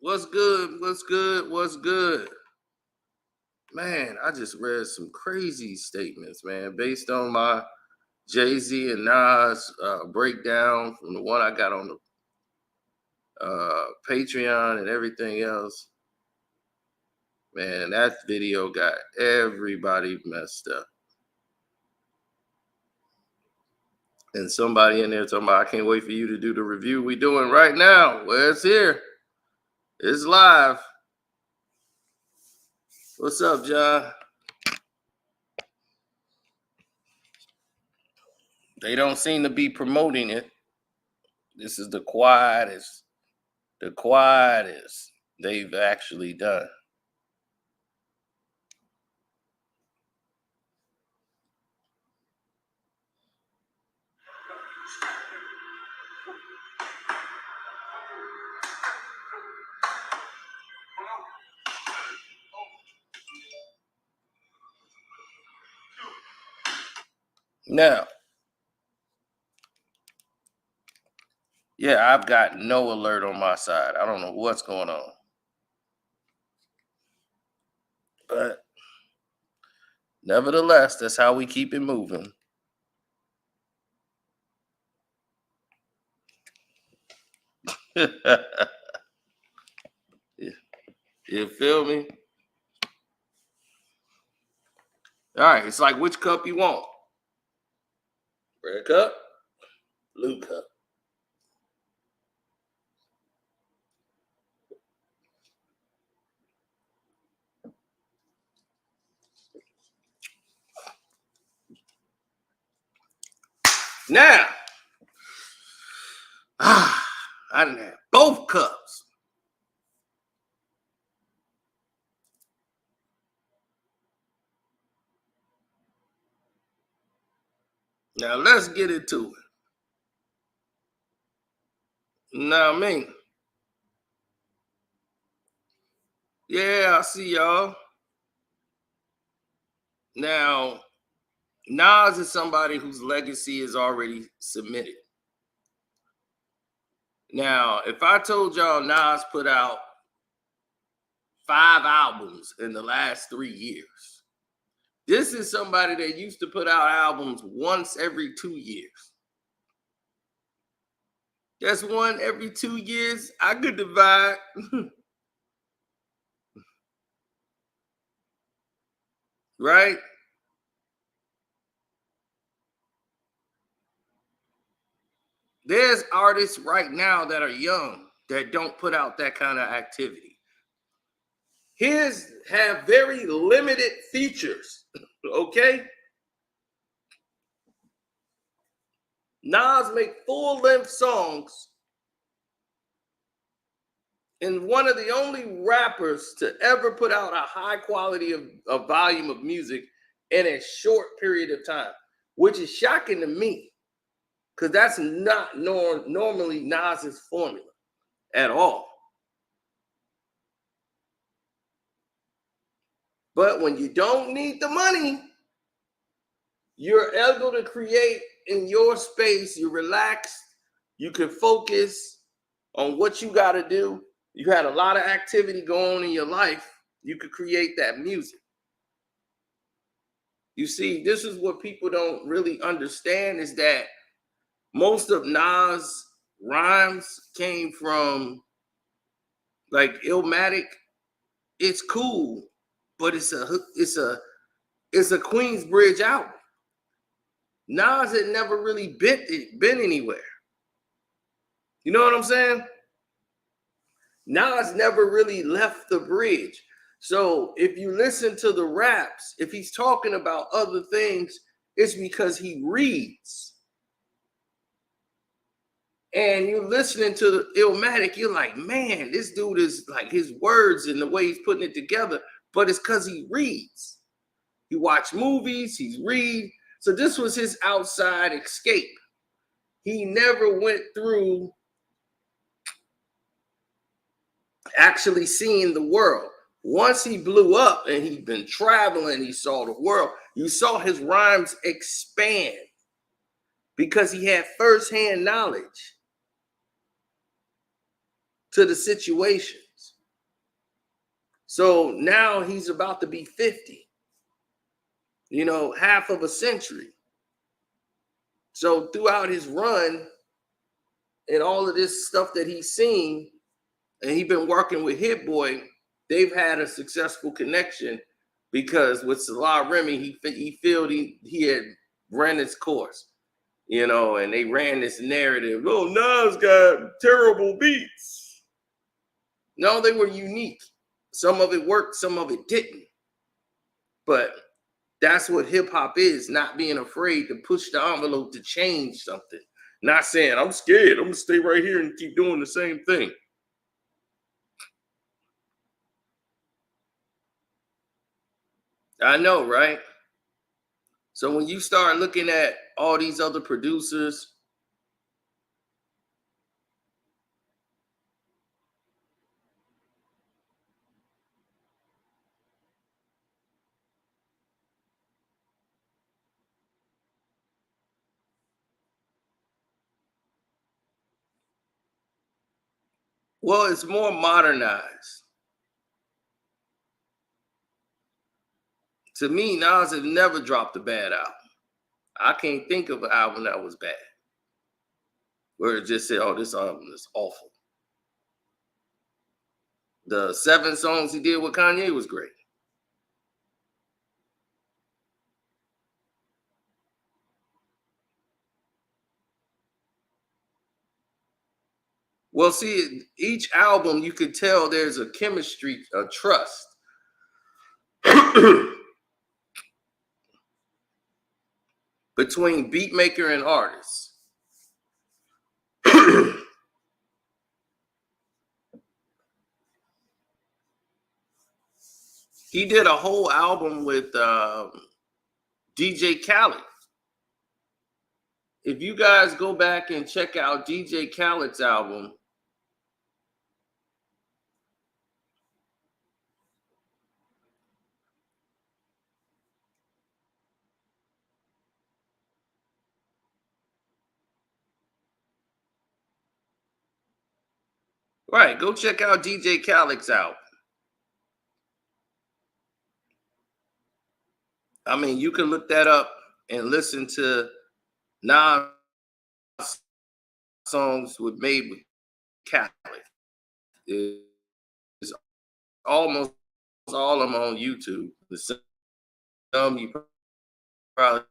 What's good? What's good? What's good? Man, I just read some crazy statements, man, based on my Jay-Z and Nas breakdown from the one I got on the Patreon and everything else. Man, that video got everybody messed up. And somebody in there talking about, I can't wait for you to do the review we doing right now. Well, it's here. It's live. What's up, John? They don't seem to be promoting it. This is the quietest they've actually done. Now, yeah, I've got no alert on my side. I don't know what's going on. But nevertheless, that's how we keep it moving. You feel me? All right, it's like which cup you want? Red cup, blue cup. Now, I done had both cups. Now let's get into it. Now, me. Yeah, I see y'all. Now, Nas is somebody whose legacy is already submitted. Now, if I told y'all Nas put out 5 albums in the last 3 years, this is somebody that used to put out albums once every 2 years. That's one every 2 years. I could divide. Right? There's artists right now that are young that don't put out that kind of activity. His have very limited features, okay? Nas make full-length songs and one of the only rappers to ever put out a high quality of volume of music in a short period of time, which is shocking to me because that's not normally Nas's formula at all. But when you don't need the money, you're able to create in your space. You're relaxed. You can focus on what you got to do. You had a lot of activity going on in your life. You could create that music. You see, this is what people don't really understand is that most of Nas' rhymes came from like Illmatic. It's cool, but it's a Queensbridge album. Nas had never really been anywhere. You know what I'm saying? Nas never really left the bridge. So if you listen to the raps, if he's talking about other things, it's because he reads. And you're listening to the Illmatic, you're like, man, this dude is like his words and the way he's putting it together, but it's because he reads. He watch movies, he's read. So this was his outside escape. He never went through actually seeing the world. Once he blew up and he'd been traveling, he saw the world. You saw his rhymes expand because he had firsthand knowledge to the situations. So now he's about to be 50, half of a century. So throughout his run and all of this stuff that he's seen, and he's been working with Hit Boy, they've had a successful connection because with Salah Remy, he felt he had ran its course, and they ran this narrative. Oh, Nas got terrible beats. No, they were unique. Some of it worked, some of it didn't. But that's what hip hop is, not being afraid to push the envelope to change something. Not saying, I'm scared, I'm gonna stay right here and keep doing the same thing. I know, right? So when you start looking at all these other producers, well, it's more modernized. To me, Nas has never dropped a bad album. I can't think of an album that was bad, where it just said, oh, this album is awful. The 7 songs he did with Kanye was great. Well, see, each album you could tell there's a chemistry, a trust. Between beat maker and artist. He did a whole album with DJ Khaled. If you guys go back and check out DJ Khaled's album, right, go check out DJ Khaled's album. I mean, you can look that up and listen to Nas songs with made with Khaled. It's almost all of them on YouTube. Some you probably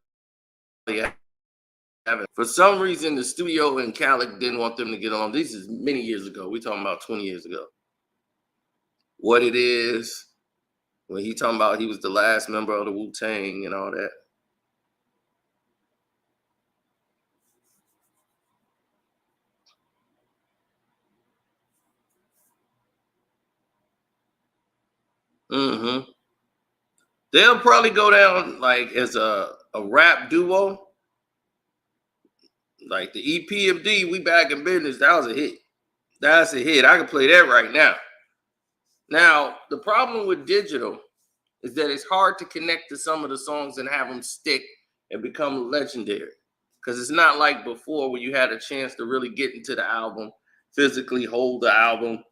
haven't. For some reason, the studio and Khaled didn't want them to get along. This is many years ago. We're talking about 20 years ago. What it is, when he talking about he was the last member of the Wu-Tang and all that. Mm-hmm. They'll probably go down like as a rap duo. Like the EPMD, We Back in Business, that was a hit. That's a hit. I can play that right now. Now, the problem with digital is that it's hard to connect to some of the songs and have them stick and become legendary. Because it's not like before where you had a chance to really get into the album, physically hold the album.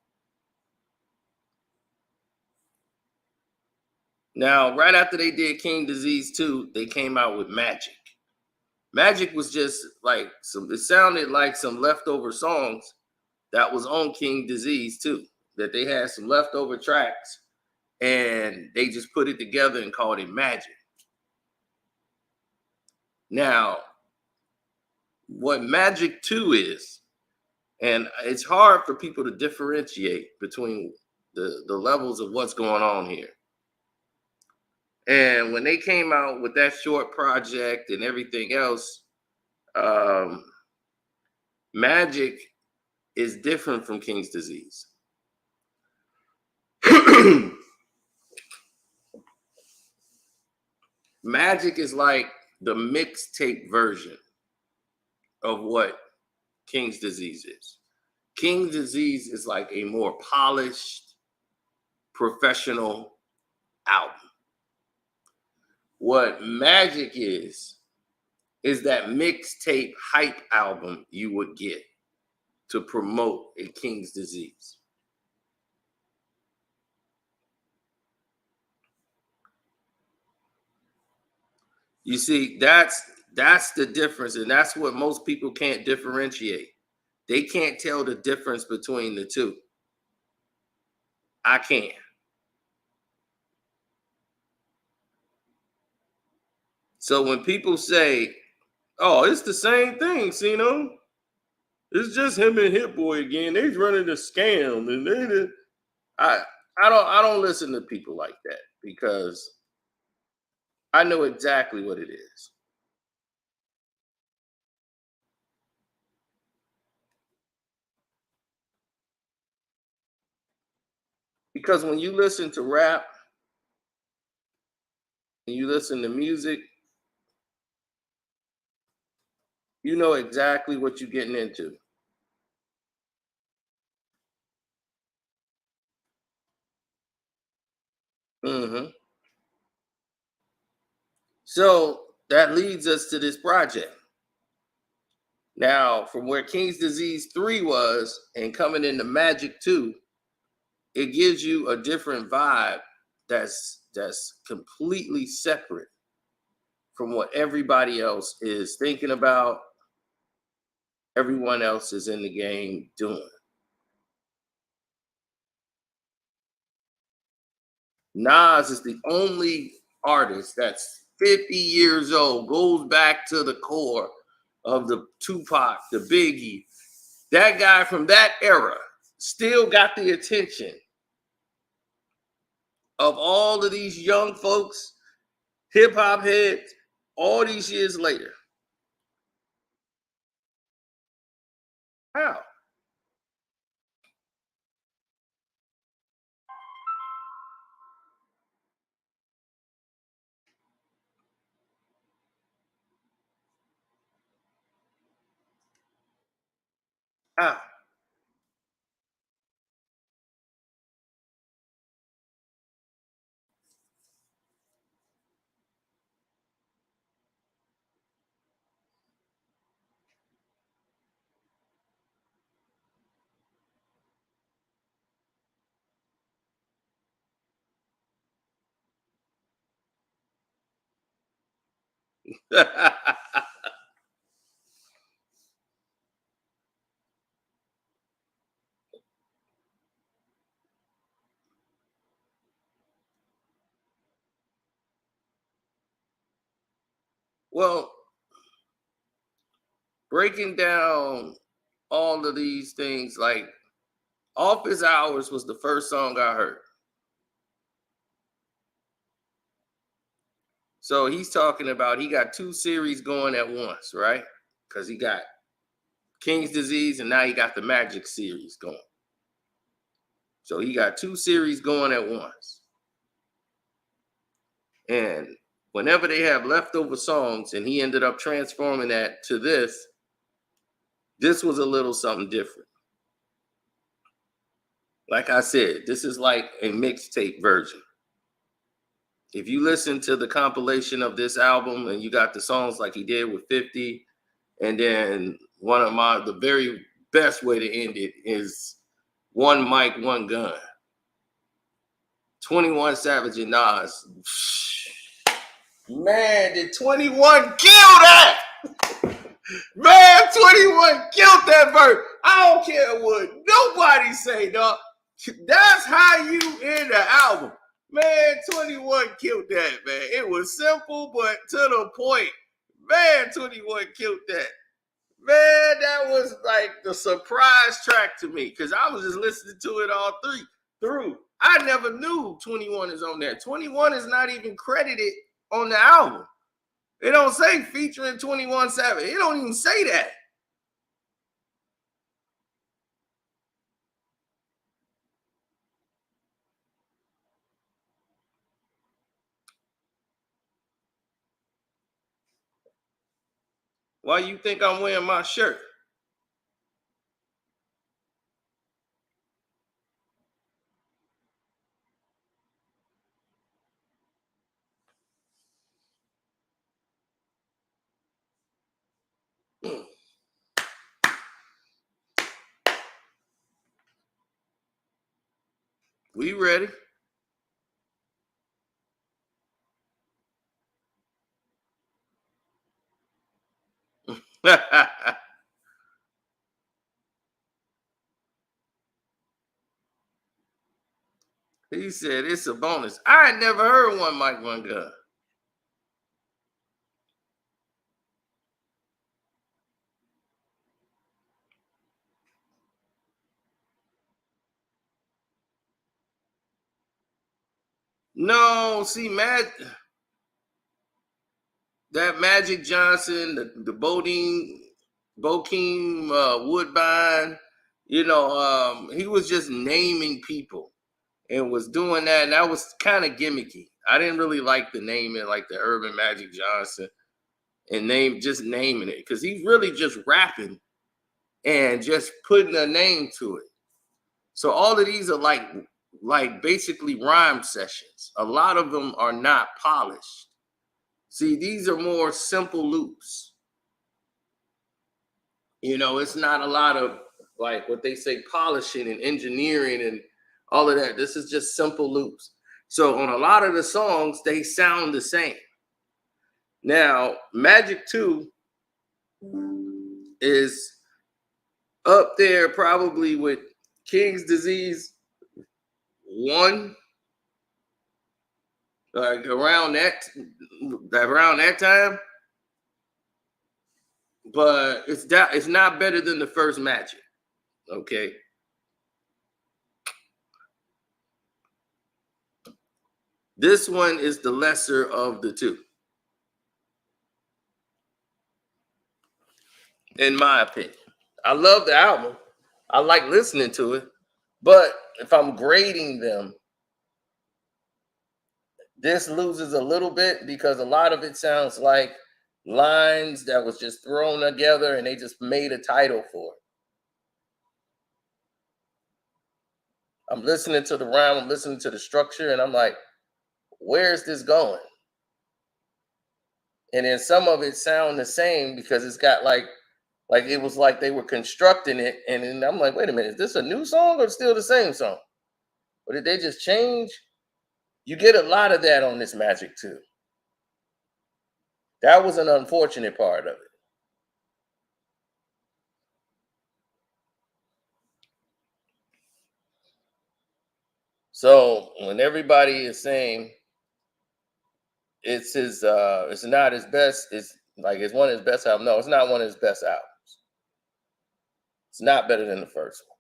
Now, right after they did King Disease 2, they came out with Magic. Magic was just like it sounded like some leftover songs that was on King Disease 2, that they had some leftover tracks and they just put it together and called it Magic. Now, what Magic 2 is, and it's hard for people to differentiate between the levels of what's going on here. And when they came out with that short project and everything else, Magic is different from King's Disease. Magic is like the mixtape version of what King's Disease is. King's Disease is like a more polished, professional album. What Magic is that mixtape hype album you would get to promote a King's Disease. You see, that's the difference, and that's what most people can't differentiate. They can't tell the difference between the two. I can. So when people say, "Oh, it's the same thing," Sino, it's just him and Hit Boy again. They's running a scam, and I I don't listen to people like that because I know exactly what it is. Because when you listen to rap and you listen to music, you know exactly what you're getting into. Hmm. So that leads us to this project. Now, from where King's Disease 3 was and coming into Magic 2, it gives you a different vibe that's completely separate from what everybody else is thinking about, everyone else is in the game doing. Nas is the only artist that's 50 years old, goes back to the core of the Tupac, the Biggie. That guy from that era still got the attention of all of these young folks, hip hop heads, all these years later. How? How? Well, breaking down all of these things, like Office Hours was the first song I heard. So he's talking about he got two series going at once, right? Because he got King's Disease and now he got the Magic series going. So he got two series going at once. And whenever they have leftover songs, and he ended up transforming that to this was a little something different. Like I said, this is like a mixtape version. If you listen to the compilation of this album and you got the songs like he did with 50, and then one of the very best way to end it is One Mic, One Gun. 21 Savage and Nas. Man, did 21 kill that? Man, 21 killed that verse. I don't care what nobody say, dog. That's how you end the album. Man, 21 killed that, man. It was simple, but to the point. Man, 21 killed that. Man, that was like the surprise track to me because I was just listening to it all through. I never knew 21 is on there. 21 is not even credited on the album. It don't say featuring 21 Savage. It don't even say that. Why you think I'm wearing my shirt? We ready? He said it's a bonus. I had never heard one, Mike Von Gun. No, see, that Magic Johnson, the Bokeem Woodbine, he was just naming people and was doing that, and that was kind of gimmicky. I didn't really like the naming, like the Urban Magic Johnson, and just naming it because he's really just rapping and just putting a name to it. So all of these are like basically rhyme sessions. A lot of them are not polished. See, these are more simple loops. It's not a lot of like what they say polishing and engineering and all of that. This is just simple loops. So on a lot of the songs, they sound the same. Now, Magic 2 is up there probably with King's Disease 1, like around that time. But it's not better than the first Magic. Okay. This one is the lesser of the two, in my opinion. I love the album. I like listening to it. But if I'm grading them, this loses a little bit because a lot of it sounds like lines that was just thrown together and they just made a title for it. I'm listening to the rhyme, I'm listening to the structure, and I'm like, where's this going? And then some of it sound the same because it's got like it was like they were constructing it, and then I'm like, wait a minute, is this a new song or still the same song? Or did they just change? You get a lot of that on this Magic too. That was an unfortunate part of it. So when everybody is saying it's not his best, it's one of his best albums. No, it's not one of his best albums. It's not better than the first one.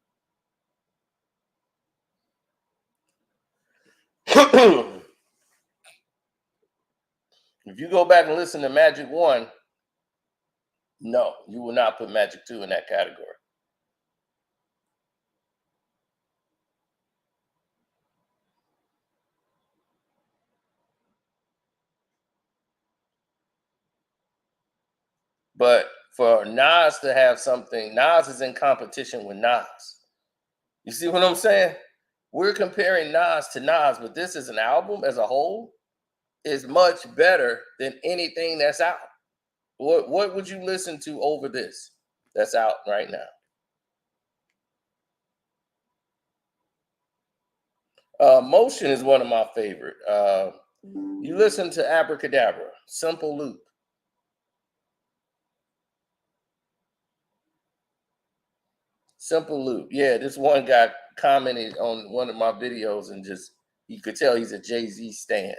If you go back and listen to Magic 1, no, you will not put Magic 2 in that category. But for Nas to have something, Nas is in competition with Nas. You see what I'm saying? We're comparing Nas to Nas, but this is an album as a whole is much better than anything that's out. What would you listen to over this that's out right now? Motion is one of my favorite. You listen to Abracadabra, Simple Loop. Simple Loop. Yeah, this one guy commented on one of my videos and just you could tell he's a Jay-Z stan.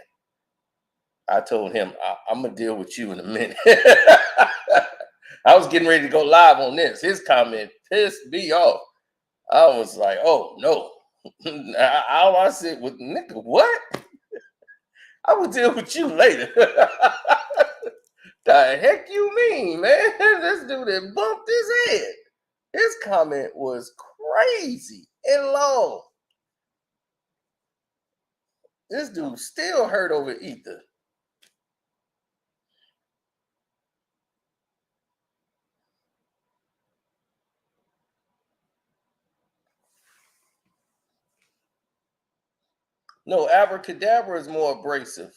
I told him I'm gonna deal with you in a minute. I was getting ready to go live on this. His comment pissed me off. I was like, oh no. All I said was, nigga, what? I will deal with you later. The heck you mean, man? This dude that bumped his head. His comment was crazy and long. This dude still hurt over Ether. No, Abracadabra is more abrasive.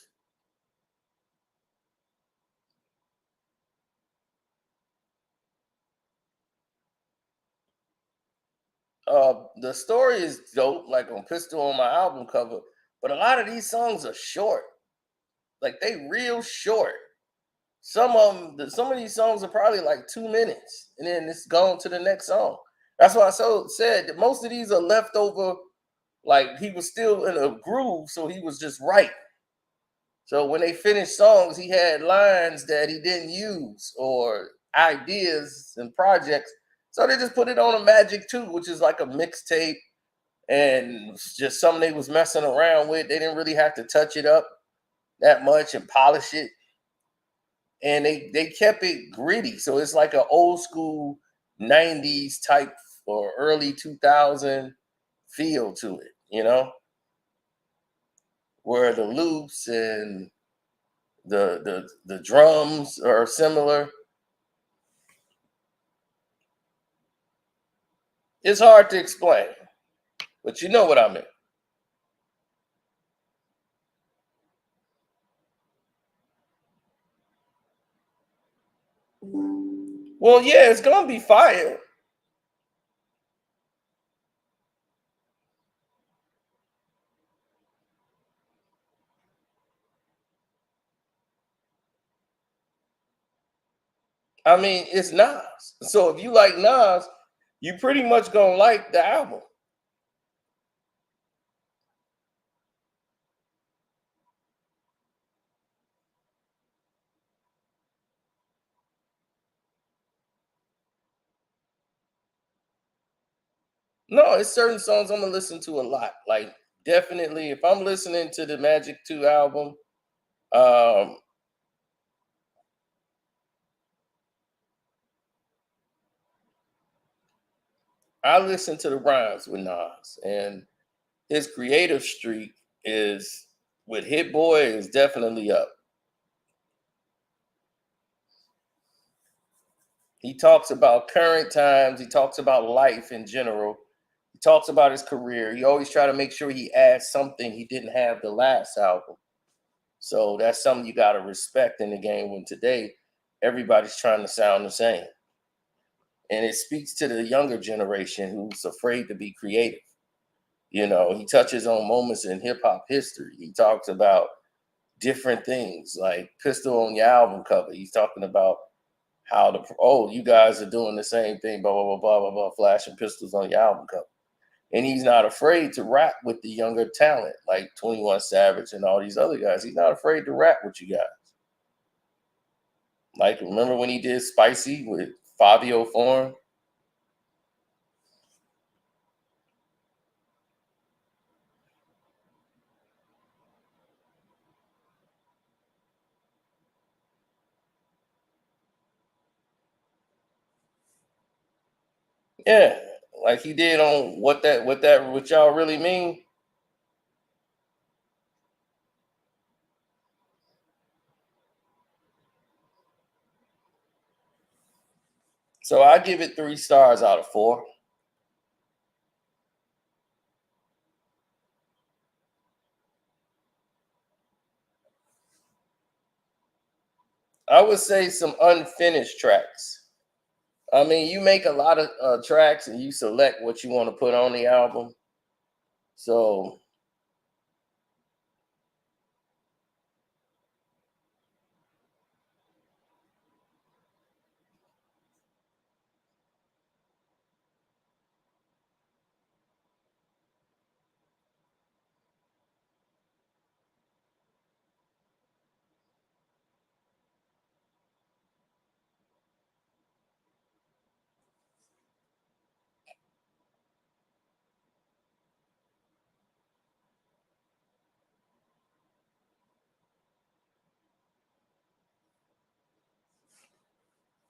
The story is dope, like on Pistol on my album cover, but a lot of these songs are short. Like they real short. some of these songs are probably like 2 minutes, and then it's gone to the next song. That's why I said that most of these are leftover. Like he was still in a groove, so he was just right. So when they finished songs, he had lines that he didn't use or ideas and projects. So they just put it on a Magic 2, which is like a mixtape and just something they was messing around with. They didn't really have to touch it up that much and polish it. And they kept it gritty. So it's like an old school 90s type or early 2000 feel to it, where the loops and the drums are similar. It's hard to explain, but you know what I mean. Well, yeah, it's gonna be fire. I mean, it's Nas. So if you like Nas, you pretty much gonna like the album. No, it's certain songs I'm gonna listen to a lot. Like definitely, if I'm listening to the Magic 2 album, um, I listen to the rhymes with Nas, and his creative streak is with Hit Boy is definitely up. He talks about current times. He talks about life in general. He talks about his career. He always try to make sure he adds something he didn't have the last album. So that's something you got to respect in the game when today everybody's trying to sound the same. And it speaks to the younger generation who's afraid to be creative. He touches on moments in hip hop history. He talks about different things like Pistol on your album cover. He's talking about how you guys are doing the same thing, blah blah blah blah blah blah, flashing pistols on your album cover. And he's not afraid to rap with the younger talent like 21 Savage and all these other guys. He's not afraid to rap with you guys. Like remember when he did Spicy with Fabio Foreign? Yeah, like he did on what y'all really mean. So I give it 3 stars out of 4. I would say some unfinished tracks. I mean, you make a lot of tracks and you select what you want to put on the album. So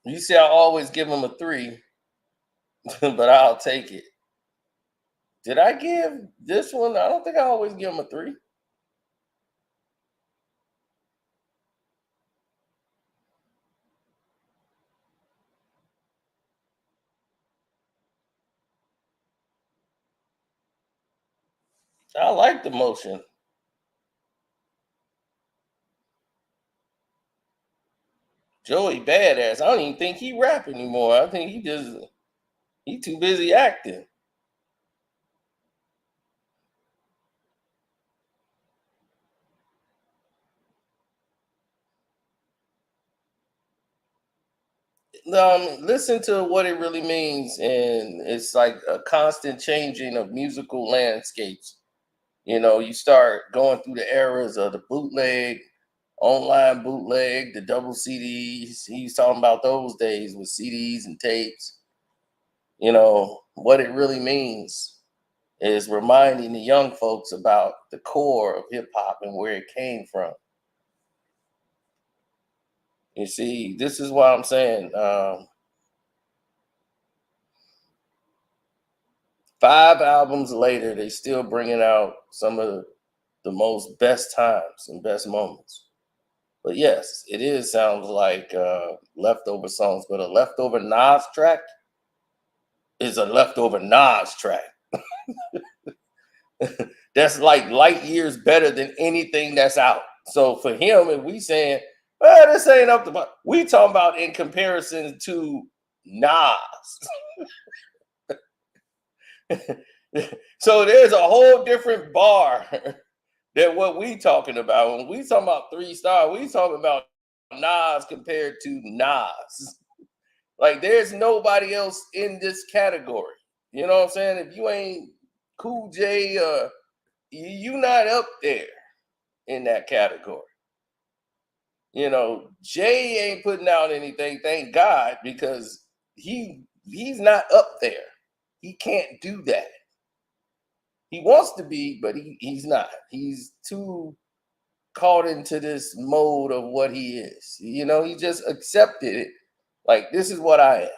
you see, I always give them a 3, but I'll take it. Did I give this one? I don't think I always give them a 3. I like the motion. Joey Badass. I don't even think he rap anymore. I think he too busy acting. Listen to what it really means, and it's like a constant changing of musical landscapes. You start going through the eras of the bootleg, online bootleg, the double CDs. He's talking about those days with CDs and tapes. What it really means is reminding the young folks about the core of hip hop and where it came from. You see, this is why I'm saying 5 albums later, they still bringing out some of the most best times and best moments. But yes, it is sounds like leftover songs, but a leftover Nas track is a leftover Nas track. That's like light years better than anything that's out. So for him, and we saying, well, this ain't up to, we talking about in comparison to Nas. So there's a whole different bar than what we talking about. When we talking about 3 star, we talking about Nas compared to Nas. Like there's nobody else in this category. You know what I'm saying? If you ain't Cool J, you not up there in that category. Jay ain't putting out anything, thank God, because he's not up there. He can't do that. He wants to be, but he's not. He's too caught into this mode of what he is. He just accepted it. Like, this is what I am.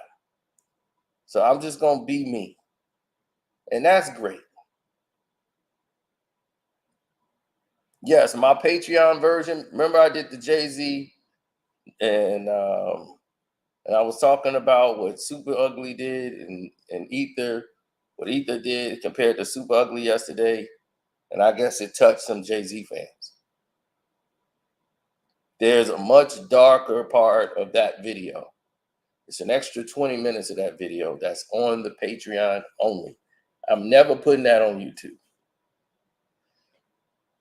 So I'm just gonna be me. And that's great. Yes, my Patreon version. Remember, I did the Jay-Z, and I was talking about what Super Ugly did and Ether, what Ether did compared to Super Ugly yesterday. And I guess it touched some Jay-Z fans. There's a much darker part of that video. It's an extra 20 minutes of that video that's on the Patreon only. I'm never putting that on YouTube.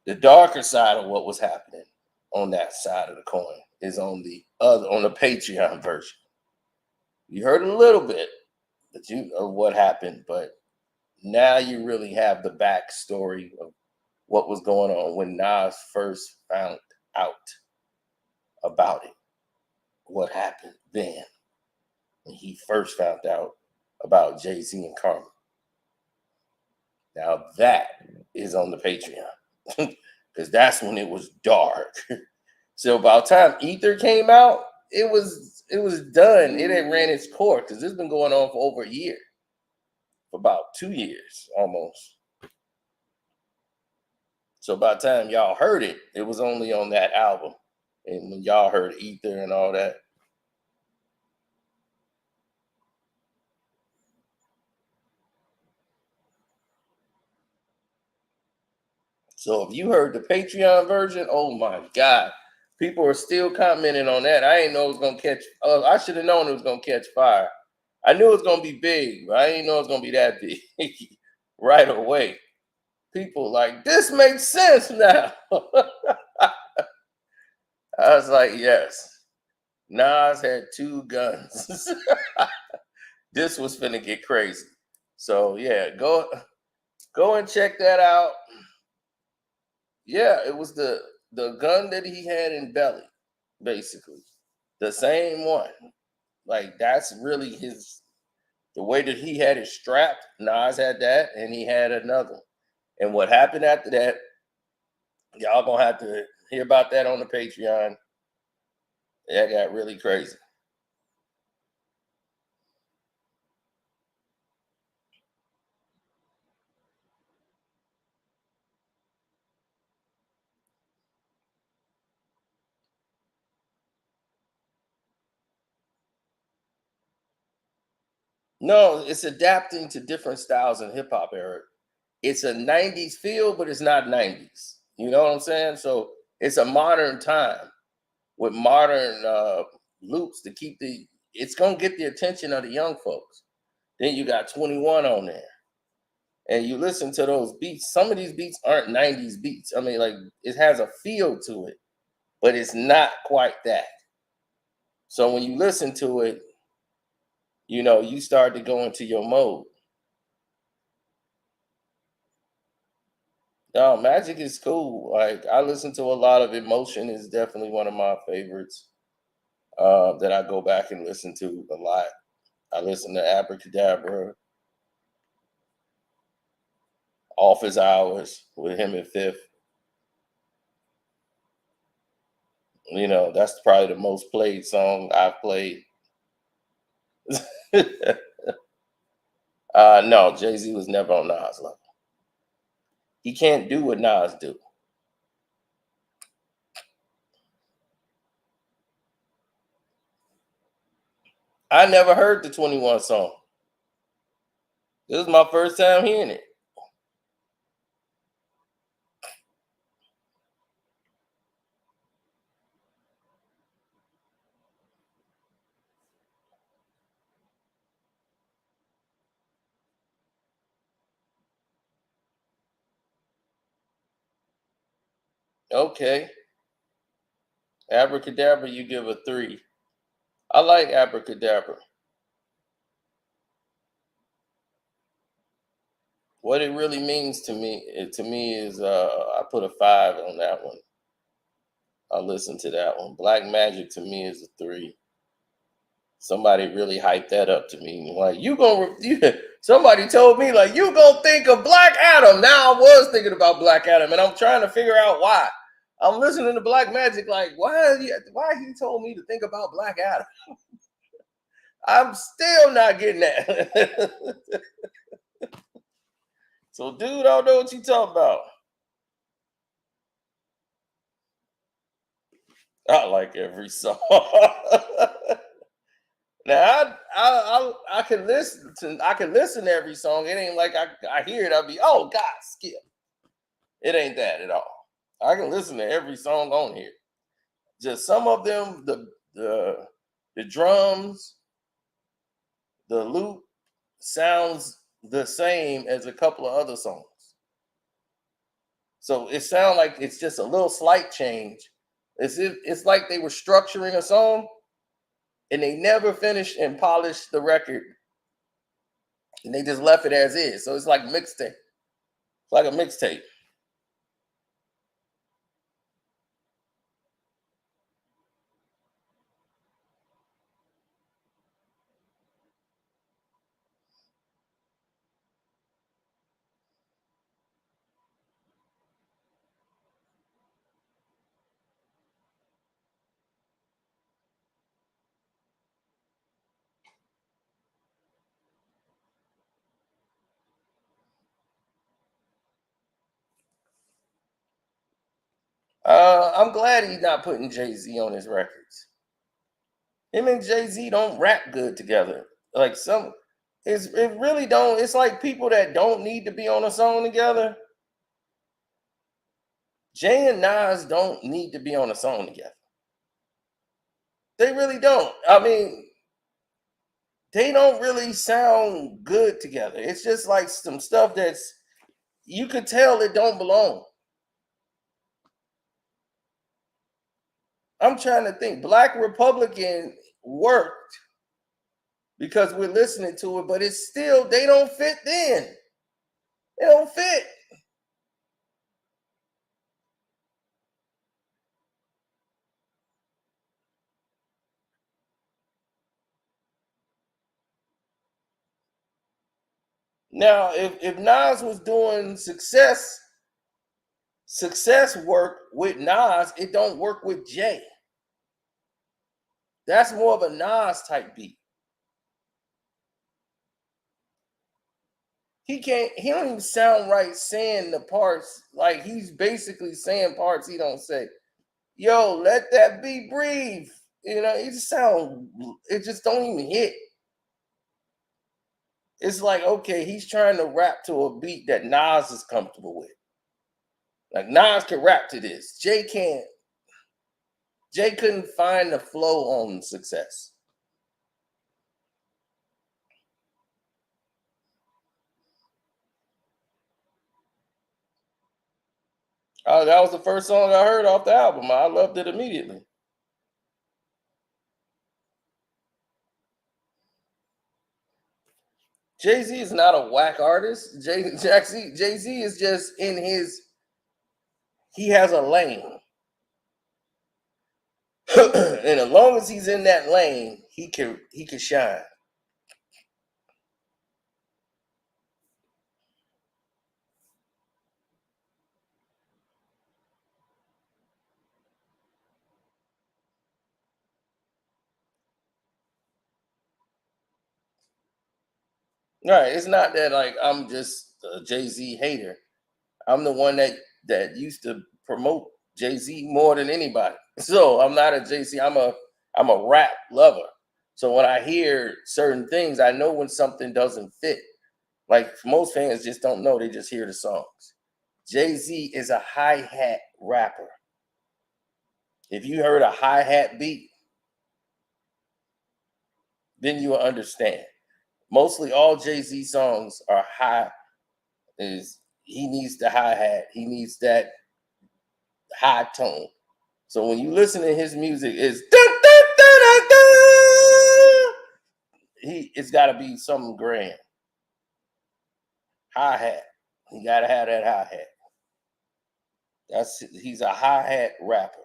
The darker side of what was happening on that side of the coin is on the Patreon version. You heard a little bit of what happened, but now you really have the backstory of what was going on when Nas first found out about it. What happened then when he first found out about Jay-Z and Karma. Now that is on the Patreon because that's when it was dark. So by the time Ether came out, it was done. It had ran its course because it's been going on for over a year, for about 2 years almost. So by the time y'all heard it, it was only on that album. And when y'all heard Ether and all that. So if you heard the Patreon version, oh my God, people are still commenting on that. I didn't know it was gonna catch. I should have known it was gonna catch fire. I knew it was gonna be big, but I didn't know it was gonna be that big right away. People like, this makes sense now. I was like, yes, Nas had 2 guns. This was finna get crazy. So yeah, go and check that out. Yeah, it was the gun that he had in Belly, basically. The same one. Like, that's really the way that he had it strapped. Nas had that, and he had another. And what happened after that, y'all gonna have to hear about that on the Patreon. That got really crazy. No, it's adapting to different styles in hip hop, Eric. It's a 90s feel, but it's not 90s. You know what I'm saying? So it's a modern time with modern loops to keep it's gonna get the attention of the young folks. Then you got 21 on there. And you listen to those beats. Some of these beats aren't 90s beats. I mean, like, it has a feel to it, but it's not quite that. So when you listen to it, you start to go into your mode. No, Magic is cool. Like I listen to a lot of Emotion is definitely one of my favorites that I go back and listen to a lot. I listen to Abracadabra, Office Hours with him and Fifth. That's probably the most played song I've played. No, Jay-Z was never on Nas level. He can't do what Nas do. I never heard the 21 song. This is my first time hearing it. Okay. Abracadabra, you give a 3. I like Abracadabra. What it really means to me, is I put a 5 on that one. I'll listen to that one. Black Magic to me is a 3. Somebody really hyped that up to me. Like somebody told me like you gonna think of Black Adam. Now I was thinking about Black Adam, and I'm trying to figure out why. I'm listening to Black Magic, like why he told me to think about Black Adam. I'm still not getting that. So, dude, I don't know what you talking about. I like every song. Now I can listen to every song. It ain't like I hear it, I'll be, oh God, skip. It ain't that at all. I can listen to every song on here. Just some of them, the drums, the loop sounds the same as a couple of other songs. So it sounds like it's just a little slight change. It's like they were structuring a song and they never finished and polished the record, and they just left it as is. So it's like mixtape. It's like a mixtape. I'm glad he's not putting Jay-Z on his records. Him and Jay-Z don't rap good together. Like it really don't. It's like people that don't need to be on a song together. Jay and Nas don't need to be on a song together. They really don't. I mean, they don't really sound good together. It's just like some stuff that's you could tell it don't belong. I'm trying to think. Black Republican worked because we're listening to it, but it's still they don't fit then. They don't fit. Now, if Nas was doing success work with Nas, it don't work with Jay. That's more of a Nas type beat. He don't even sound right saying the parts. Like he's basically saying parts he don't say. Yo, let that beat breathe. It just don't even hit. It's like, okay, he's trying to rap to a beat that Nas is comfortable with. Like Nas can rap to this. Jay can't. Jay couldn't find the flow on success. That was the first song I heard off the album. I loved it immediately. Jay-Z is not a whack artist. Jay-Z is just in he has a lane. And as long as he's in that lane, he can shine. Right. It's not that like I'm just a Jay-Z hater. I'm the one that used to promote Jay-Z more than anybody. So I'm not a Jay-Z. I'm a rap lover. So when I hear certain things, I know when something doesn't fit. Like most fans just don't know, they just hear the songs. Jay-Z is a hi-hat rapper. If you heard a hi-hat beat, then you will understand. Mostly all Jay-Z songs are high. Is he needs the hi-hat, he needs that high tone. So when you listen to his music, it's got to be something grand. Hi hat, he got to have that hi hat. He's a hi hat rapper.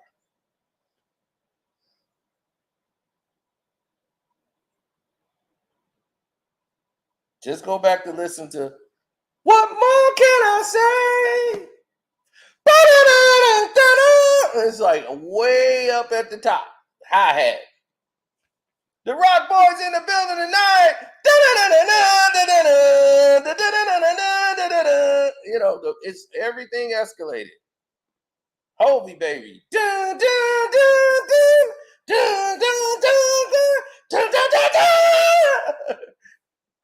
Just go back to listen to What More Can I Say? It's like way up at the top, hi hat. The Rock Boys in the building tonight. You know, it's everything escalated. Hovey baby.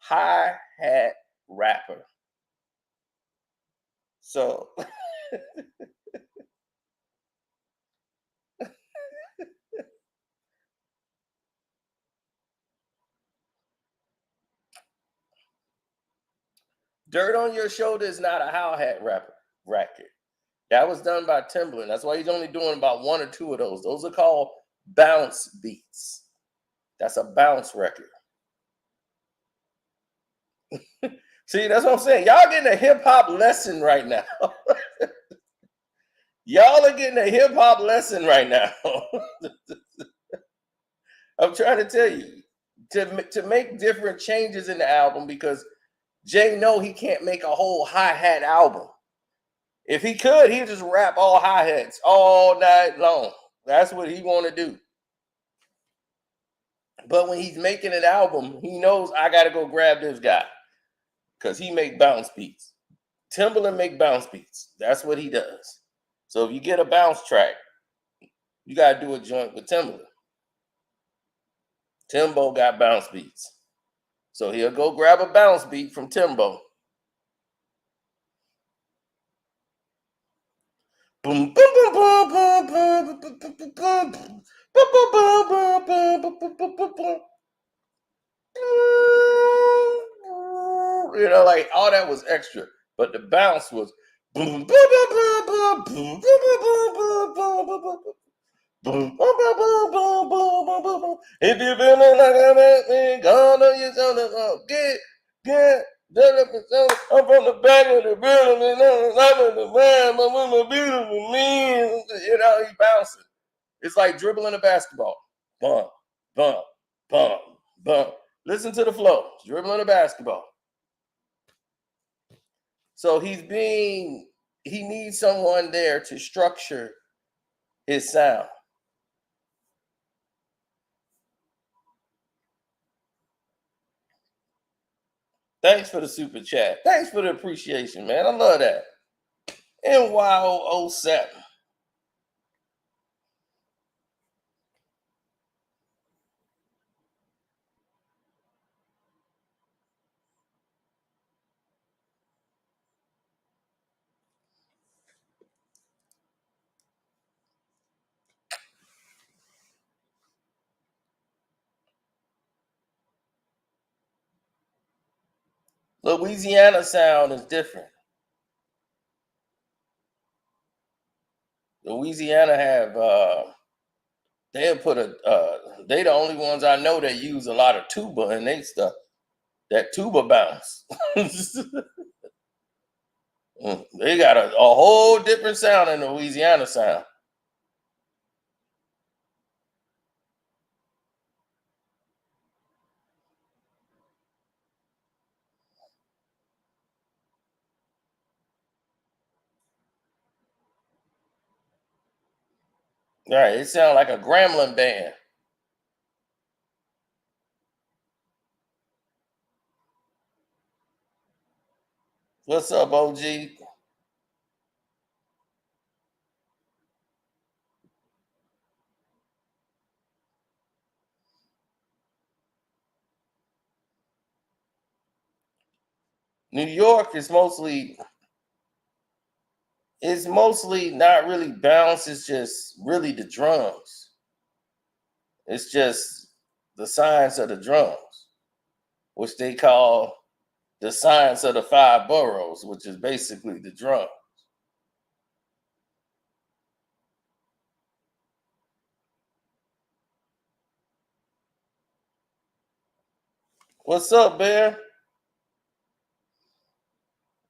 Hi hat rapper. So Dirt on Your Shoulder is not a hi-hat record. That was done by Timbaland. That's why he's only doing about one or two of those. Those are called bounce beats. That's a bounce record. See, that's what I'm saying. Y'all getting a hip hop lesson right now. Y'all are getting a hip hop lesson right now. I'm trying to tell you to make different changes in the album because Jay know he can't make a whole hi-hat album. If he could, he'd just rap all hi-hats all night long. That's what he want to do. But when he's making an album, he knows I got to go grab this guy because he make bounce beats. Timbaland make bounce beats. That's what he does. So if you get a bounce track, you got to do a joint with Timbaland. Timbo got bounce beats. So he'll go grab a bounce beat from Timbo. Boom, boom, boom, boom, boom, boom, boom, boom, boom, boom. You know, like all that was extra, but the bounce was boom, boom, boom, boom, boom, boom, boom, boom, boom, boom, boom. Boom, boom, boom, boom, boom, boom, boom, boom, boom. If you feeling like a man, go on your shoulder, get, I'm from the back of the building, and I'm the man, but with my beautiful man, you know, he bouncing. It's like dribbling a basketball. Bump, bump, bump, bump. Listen to the flow. Dribbling a basketball. So he needs someone there to structure his sound. Thanks for the super chat. Thanks for the appreciation, man. I love that. NY007. Louisiana sound is different. Louisiana have they'll put they the only ones I know that use a lot of tuba in their stuff. That tuba bounce. They got a whole different sound in the Louisiana sound. Right, it sounds like a Gremlin band. What's up, OG? New York is mostly, it's mostly not really bounce, it's just really the drums. It's just the science of the drums, which they call the science of the five boroughs, which is basically the drum. What's up, Bear?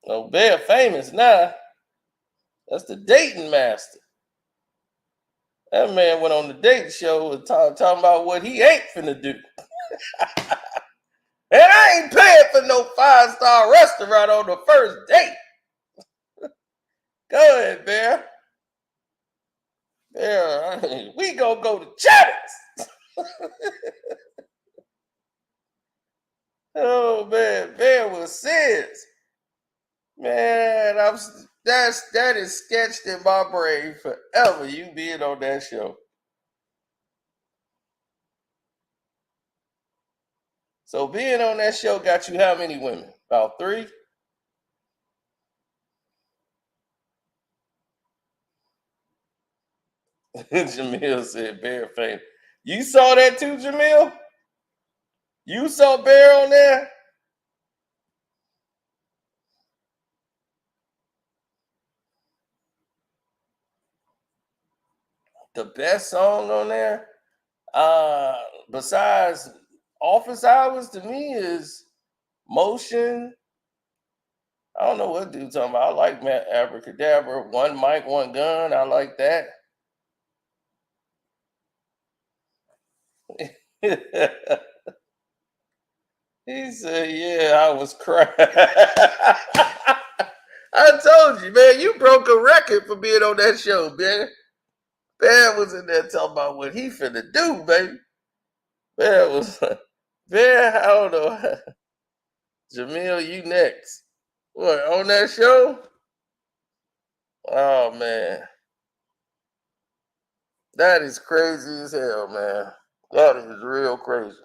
Oh, Bear famous now. That's the dating master. That man went on the date show and talking about what he ain't finna do. And I ain't paying for no 5-star restaurant on the first date. Go ahead, Bear. Yeah, we gonna go to Chattis. Oh man, Bear was serious. Man, that is sketched in my brain forever. You being on that show. So being on that show got you how many women? About 3? Jamil said Bear fame. You saw that too, Jamil? You saw Bear on there? The best song on there, uh, besides Office Hours to me is Motion. I don't know what dude talking about. I like Matt Abracadabra. One mic, one gun. I like that. He said, "Yeah, I was crying." I told you, man. You broke a record for being on that show, man. Bear was in there talking about what he finna do, baby. Bear was Bear. I don't know. Jamil, you next. What on that show? Oh man, that is crazy as hell, man. That is real crazy.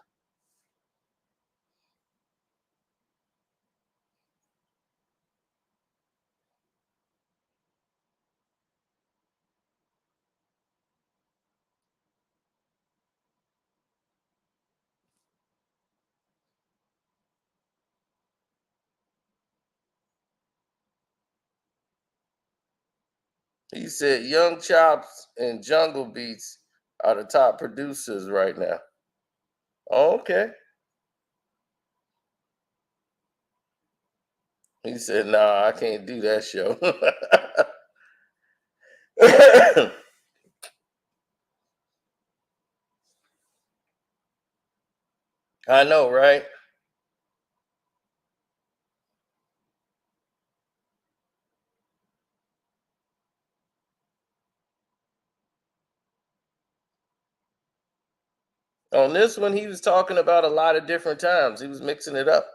He said Young Chops and Jungle Beats are the top producers right now. Oh, okay. He said, "Nah, I can't do that show." I know, right? On this one, he was talking about a lot of different times. He was mixing it up.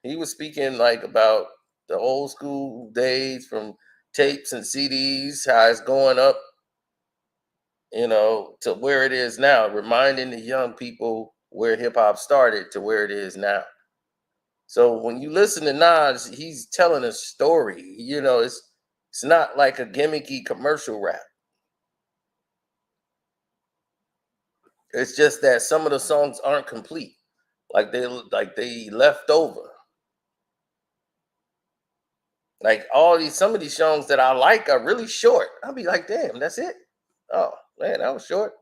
He was speaking like about the old school days from tapes and CDs, how it's going up, to where it is now, reminding the young people where hip hop started to where it is now. So when you listen to Nas, he's telling a story. It's not like a gimmicky commercial rap. It's just that some of the songs aren't complete. Like they left over. Like some of these songs that I like are really short. I'll be like, damn, that's it. Oh man, that was short.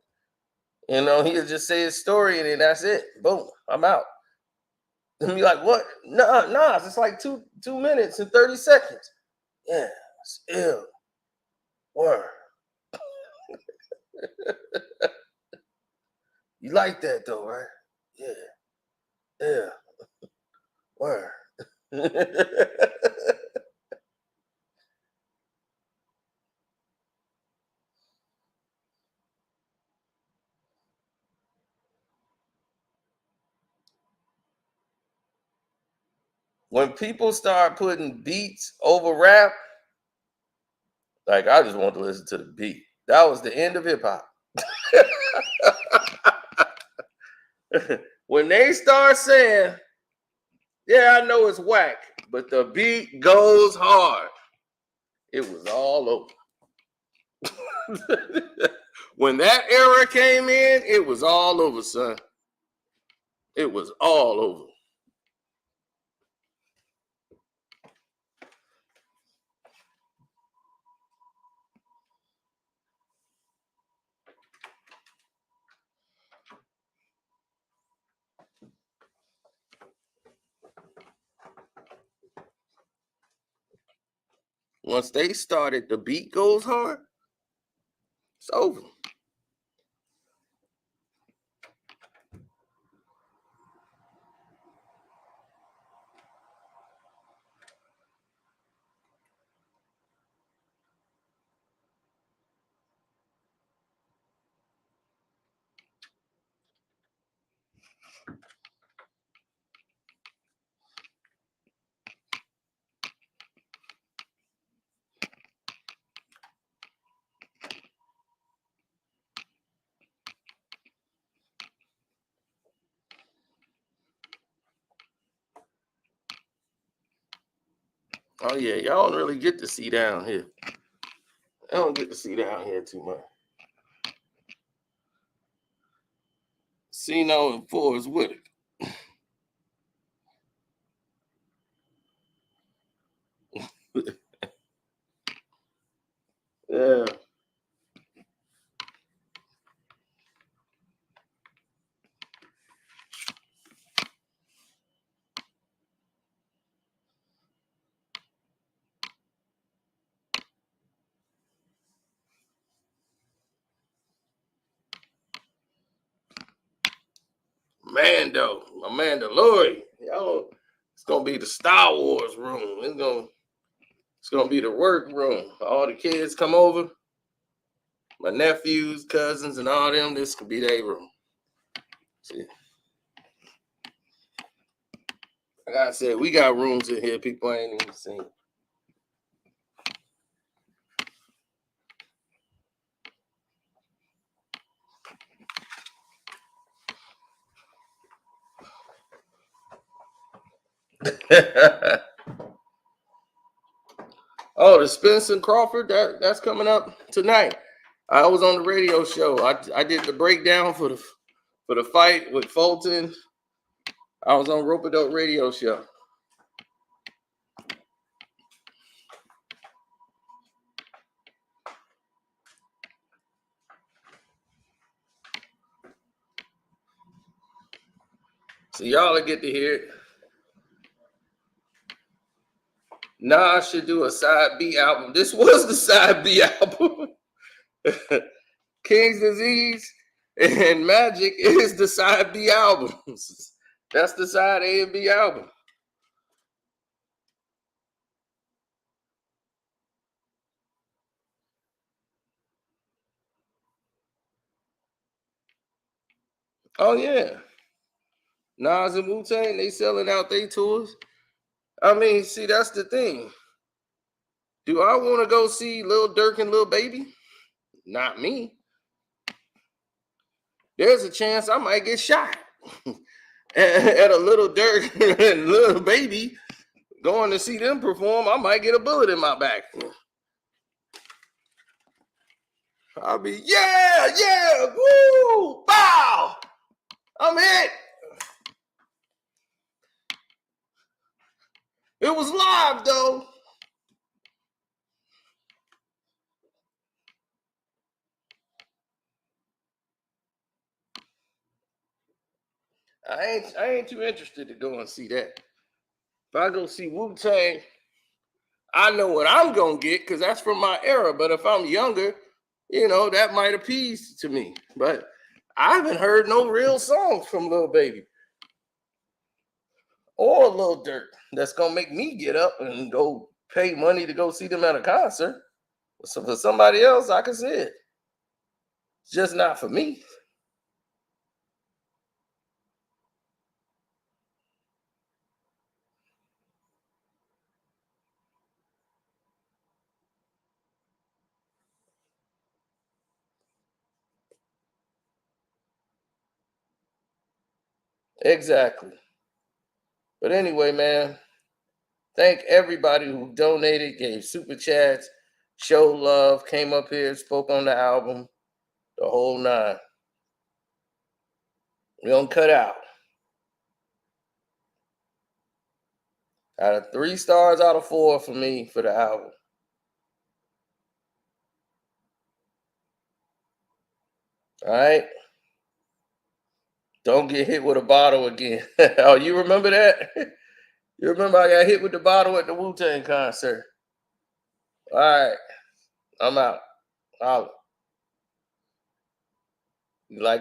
He'll just say his story and then that's it. Boom, I'm out. And be like, what? Nah, it's like two minutes and 30 seconds. Yeah, it's ill. Word. You like that though, right? Yeah. Yeah. Word. When people start putting beats over rap, like I just want to listen to the beat. That was the end of hip hop. When they start saying, yeah, I know it's whack, but the beat goes hard, it was all over. When that era came in, it was all over, son. It was all over. Once they started, the beat goes hard, it's over. Oh yeah, y'all don't really get to see down here. I don't get to see down here too much. Cino and Forrest Whitaker. Yeah. Mando, my Mandalorian. Y'all, it's gonna be the Star Wars room. It's gonna be the work room. All the kids come over, my nephews, cousins, and all them. This could be their room. See, like I said, we got rooms in here people ain't even seen. Oh, the Spencer Crawford, that's coming up tonight. I was on the radio show. I did the breakdown for the fight with Fulton. I was on Rope-A-Dope radio show. So y'all will get to hear it. Nas should do a side B album. This was the side B album. King's Disease and Magic is the side B albums. That's the side A and B album. Oh yeah. Nas and Wu-Tang, they selling out their tours. I mean, see, that's the thing. Do I want to go see Lil Durk and Lil Baby? Not me. There's a chance I might get shot at a Little Durk and Lil Baby. Going to see them perform, I might get a bullet in my back. I'll be, yeah, woo, bow. I'm hit. It was live though. I ain't too interested to go and see that. If I go see Wu Tang, I know what I'm gonna get because that's from my era. But if I'm younger, that might appease to me. But I haven't heard no real songs from Lil Baby or Lil Durk that's gonna make me get up and go pay money to go see them at a concert. So for somebody else, I can see it. It's just not for me. Exactly. But anyway, man, thank everybody who donated, gave super chats, showed love, came up here, spoke on the album, the whole nine. We don't cut out. Out of 3 stars out of 4 for me for the album. All right. Don't get hit with a bottle again. Oh, you remember that? You remember I got hit with the bottle at the Wu Tang concert? All right. I'm out. Holla. You like